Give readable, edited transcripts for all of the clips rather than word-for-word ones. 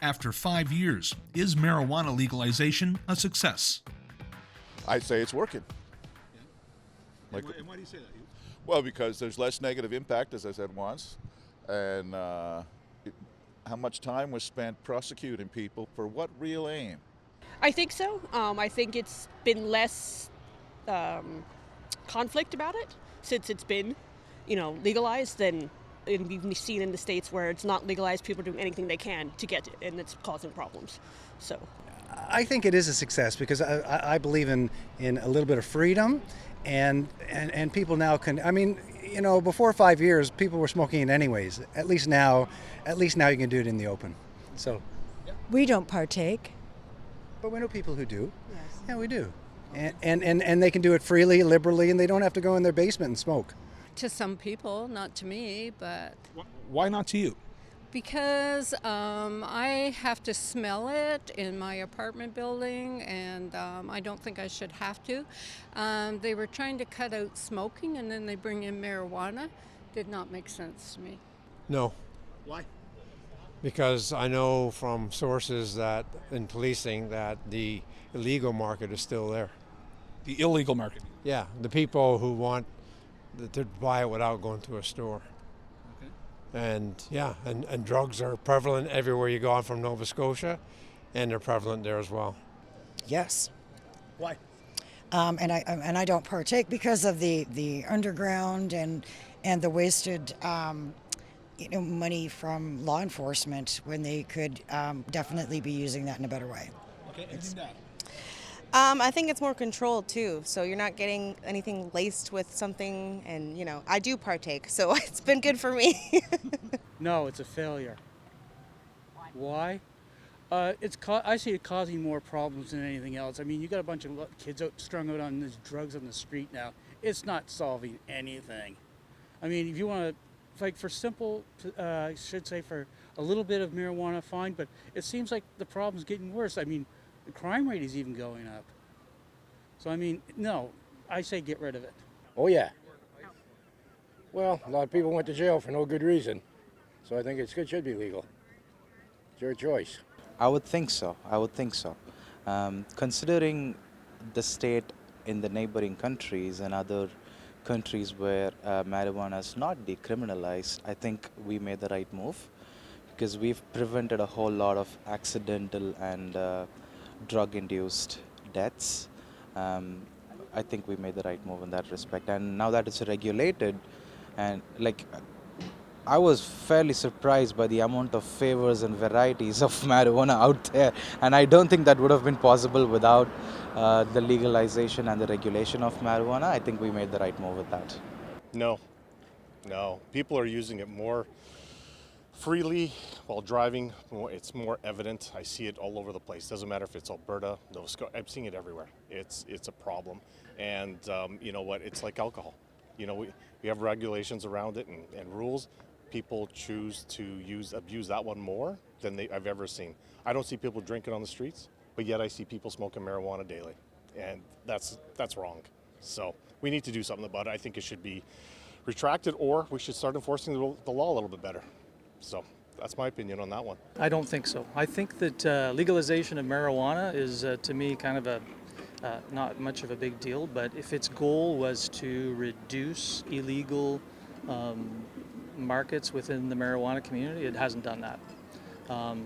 After 5 years, is marijuana legalization a success? I'd say it's working. And why do you say that? Well, because there's less negative impact, as I said once, and how much time was spent prosecuting people for what real aim? I think so. I think it's been less conflict about it since it's been, legalized than we've seen in the States where it's not legalized. People are doing anything they can to get it, and it's causing problems. So I think it is a success because I believe in a little bit of freedom, and people now can. I mean, before 5 years, people were smoking it anyways. At least now you can do it in the open. So we don't partake. But we know people who do. Yes. Yeah, we do. And they can do it freely, liberally, and they don't have to go in their basement and smoke. To some people, not to me, but... Why not to you? Because I have to smell it in my apartment building, and I don't think I should have to. They were trying to cut out smoking, and then they bring in marijuana. Did not make sense to me. No. Why? Because I know from sources that in policing that the illegal market is still there. The illegal market? Yeah, the people who want to buy it without going to a store. Okay. And drugs are prevalent everywhere you go. I'm from Nova Scotia, and they're prevalent there as well. Yes. Why? And I don't partake because of the underground and the wasted money from law enforcement when they could definitely be using that in a better way. Okay, anything to add? I think it's more controlled too, so you're not getting anything laced with something, and I do partake, so it's been good for me. No, it's a failure. Why? I see it causing more problems than anything else. I mean, you got a bunch of kids strung out on these drugs on the street now. It's not solving anything. I mean, if you want to, like for simple, I should say for a little bit of marijuana, fine, but it seems like the problem's getting worse. I mean, the crime rate is even going up. So, I mean, no, I say get rid of it. Oh, yeah. Well, a lot of people went to jail for no good reason. So I think it should be legal. It's your choice. I would think so. Considering the state in the neighboring countries and other countries where marijuana is not decriminalized, I think we made the right move because we've prevented a whole lot of accidental and drug-induced deaths. I think we made the right move in that respect. And now that it's regulated, and I was fairly surprised by the amount of flavors and varieties of marijuana out there, and I don't think that would have been possible without the legalization and the regulation of marijuana. I think we made the right move with that. No. People are using it more freely while driving. It's more evident. I see it all over the place. Doesn't matter if it's Alberta, Nova Scotia. I'm seeing it everywhere. It's a problem. And you know what? It's like alcohol. We have regulations around it and rules. People choose to abuse that one more than I've ever seen. I don't see people drinking on the streets, but yet I see people smoking marijuana daily, and that's wrong. So we need to do something about it. I think it should be retracted, or we should start enforcing the law a little bit better. So that's my opinion on that one. I don't think so. I think that legalization of marijuana is, to me, kind of not much of a big deal, but if its goal was to reduce illegal markets within the marijuana community, it hasn't done that.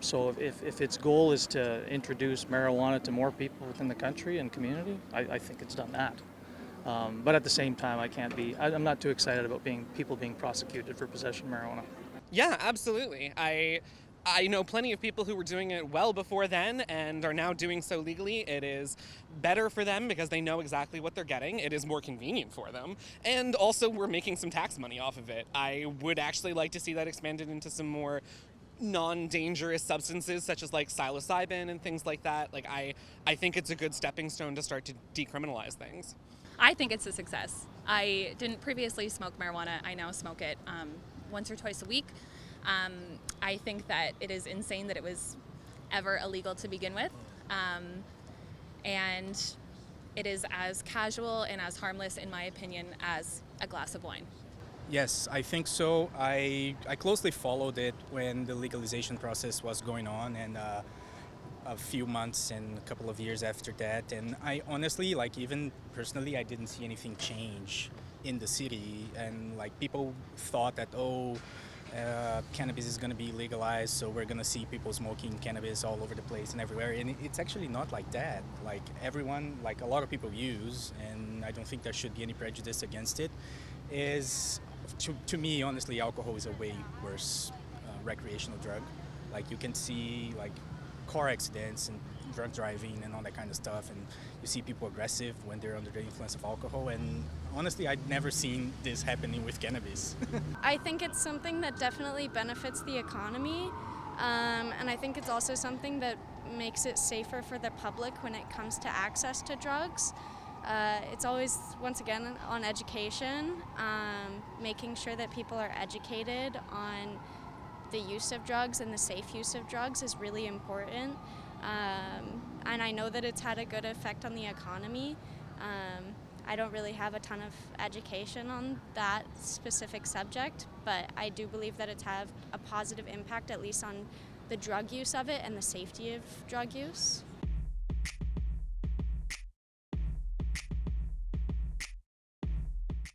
So if its goal is to introduce marijuana to more people within the country and community, I think it's done that. But at the same time, I'm not too excited about people being prosecuted for possession of marijuana. Yeah, absolutely. I know plenty of people who were doing it well before then and are now doing so legally. It is better for them because they know exactly what they're getting. It is more convenient for them. And also we're making some tax money off of it. I would actually like to see that expanded into some more non-dangerous substances such as like psilocybin and things like that. I think it's a good stepping stone to start to decriminalize things. I think it's a success. I didn't previously smoke marijuana. I now smoke it once or twice a week. I think that it is insane that it was ever illegal to begin with. And it is as casual and as harmless, in my opinion, as a glass of wine. Yes, I think so. I closely followed it when the legalization process was going on, and a few months and a couple of years after that. And I honestly, like, even personally, I didn't see anything change in the city. And like, people thought that, cannabis is going to be legalized, so we're going to see people smoking cannabis all over the place and everywhere. And it's actually not like that. Like, everyone, like, a lot of people use, and I don't think there should be any prejudice against it, is, to me, honestly, alcohol is a way worse recreational drug. Like, you can see, like, car accidents and drunk driving and all that kind of stuff, and you see people aggressive when they're under the influence of alcohol, and honestly, I'd never seen this happening with cannabis. I think it's something that definitely benefits the economy, and I think it's also something that makes it safer for the public when it comes to access to drugs. It's always, once again, on education, making sure that people are educated on the use of drugs and the safe use of drugs is really important. And I know that it's had a good effect on the economy. I don't really have a ton of education on that specific subject, but I do believe that it's had a positive impact, at least on the drug use of it and the safety of drug use.